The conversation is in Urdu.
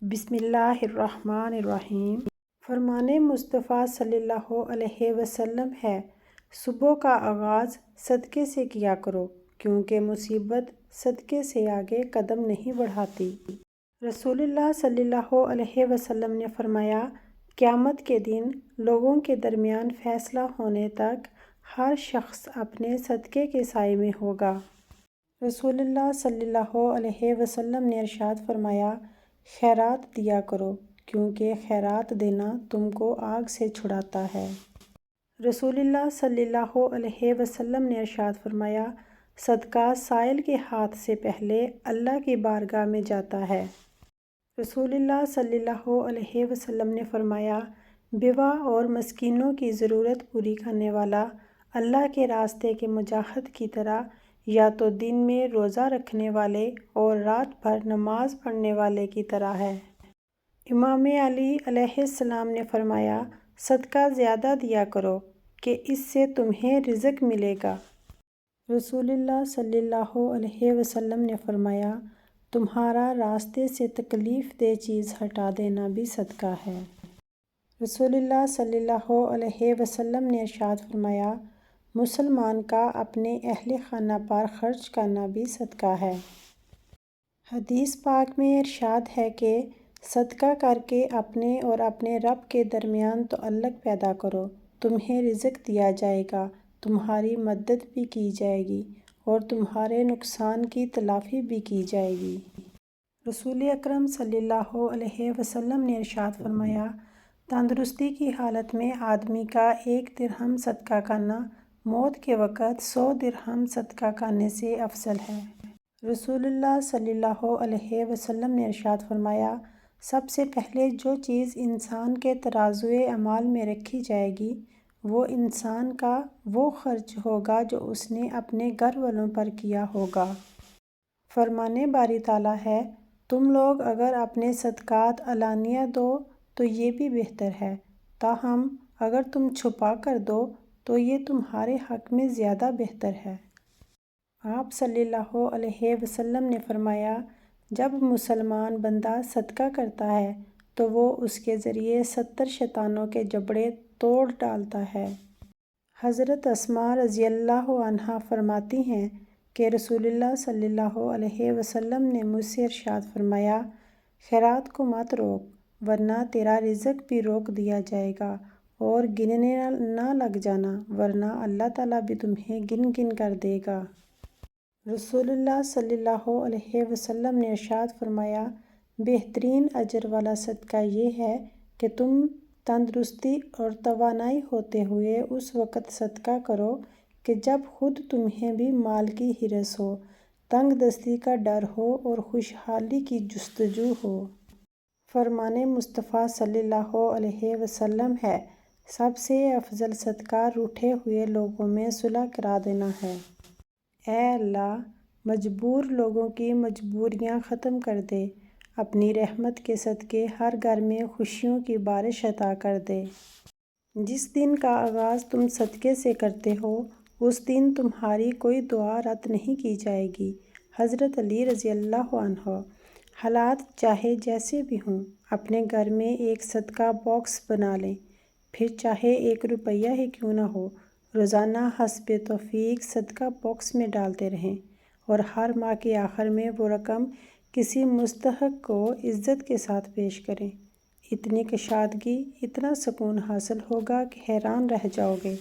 بسم اللہ الرحمن الرحیم۔ فرمان مصطفیٰ صلی اللہ علیہ وسلم ہے، صبح کا آغاز صدقے سے کیا کرو کیونکہ مصیبت صدقے سے آگے قدم نہیں بڑھاتی۔ رسول اللہ صلی اللہ علیہ وسلم نے فرمایا، قیامت کے دن لوگوں کے درمیان فیصلہ ہونے تک ہر شخص اپنے صدقے کے سائے میں ہوگا۔ رسول اللہ صلی اللہ علیہ وسلم نے ارشاد فرمایا، خیرات دیا کرو کیونکہ خیرات دینا تم کو آگ سے چھڑاتا ہے۔ رسول اللہ صلی اللہ علیہ وسلم نے ارشاد فرمایا، صدقہ سائل کے ہاتھ سے پہلے اللہ کی بارگاہ میں جاتا ہے۔ رسول اللہ صلی اللہ علیہ وسلم نے فرمایا، بیوہ اور مسکینوں کی ضرورت پوری کرنے والا اللہ کے راستے کے مجاہد کی طرح یا تو دن میں روزہ رکھنے والے اور رات بھر نماز پڑھنے والے کی طرح ہے۔ امام علی علیہ السلام نے فرمایا، صدقہ زیادہ دیا کرو کہ اس سے تمہیں رزق ملے گا۔ رسول اللہ صلی اللہ علیہ وسلم نے فرمایا، تمہارا راستے سے تکلیف دہ چیز ہٹا دینا بھی صدقہ ہے۔ رسول اللہ صلی اللہ علیہ وسلم نے ارشاد فرمایا، مسلمان کا اپنے اہل خانہ پر خرچ کرنا بھی صدقہ ہے۔ حدیث پاک میں ارشاد ہے کہ صدقہ کر کے اپنے اور اپنے رب کے درمیان تعلق پیدا کرو، تمہیں رزق دیا جائے گا، تمہاری مدد بھی کی جائے گی اور تمہارے نقصان کی تلافی بھی کی جائے گی۔ رسول اکرم صلی اللہ علیہ وسلم نے ارشاد فرمایا، تندرستی کی حالت میں آدمی کا 1 درہم صدقہ کرنا موت کے وقت 100 درہم صدقہ کرنے سے افضل ہے۔ رسول اللہ صلی اللہ علیہ وسلم نے ارشاد فرمایا، سب سے پہلے جو چیز انسان کے ترازوئے اعمال میں رکھی جائے گی وہ انسان کا وہ خرچ ہوگا جو اس نے اپنے گھر والوں پر کیا ہوگا۔ فرمان باری تعالیٰ ہے، تم لوگ اگر اپنے صدقات علانیہ دو تو یہ بھی بہتر ہے، تاہم اگر تم چھپا کر دو تو یہ تمہارے حق میں زیادہ بہتر ہے۔ آپ صلی اللہ علیہ وسلم نے فرمایا، جب مسلمان بندہ صدقہ کرتا ہے تو وہ اس کے ذریعے 70 شیطانوں کے جبڑے توڑ ڈالتا ہے۔ حضرت اسماء رضی اللہ عنہا فرماتی ہیں کہ رسول اللہ صلی اللہ علیہ وسلم نے مجھ سے ارشاد فرمایا، خیرات کو مت روک ورنہ تیرا رزق بھی روک دیا جائے گا، اور گننے نہ لگ جانا ورنہ اللہ تعالیٰ بھی تمہیں گن گن کر دے گا۔ رسول اللہ صلی اللہ علیہ وسلم نے ارشاد فرمایا، بہترین اجر والا صدقہ یہ ہے کہ تم تندرستی اور توانائی ہوتے ہوئے اس وقت صدقہ کرو کہ جب خود تمہیں بھی مال کی ہرس ہو، تنگ دستی کا ڈر ہو اور خوشحالی کی جستجو ہو۔ فرمان مصطفیٰ صلی اللہ علیہ وسلم ہے، سب سے افضل صدقہ روٹھے ہوئے لوگوں میں صلح کرا دینا ہے۔ اے اللہ، مجبور لوگوں کی مجبوریاں ختم کر دے، اپنی رحمت کے صدقے ہر گھر میں خوشیوں کی بارش عطا کر دے۔ جس دن کا آغاز تم صدقے سے کرتے ہو اس دن تمہاری کوئی دعا رد نہیں کی جائے گی۔ حضرت علی رضی اللہ عنہ۔ حالات چاہے جیسے بھی ہوں، اپنے گھر میں ایک صدقہ باکس بنا لیں، پھر چاہے 1 روپیہ ہی کیوں نہ ہو، روزانہ حسب توفیق صدقہ باکس میں ڈالتے رہیں اور ہر ماہ کے آخر میں وہ رقم کسی مستحق کو عزت کے ساتھ پیش کریں۔ اتنی کشادگی، اتنا سکون حاصل ہوگا کہ حیران رہ جاؤ گے۔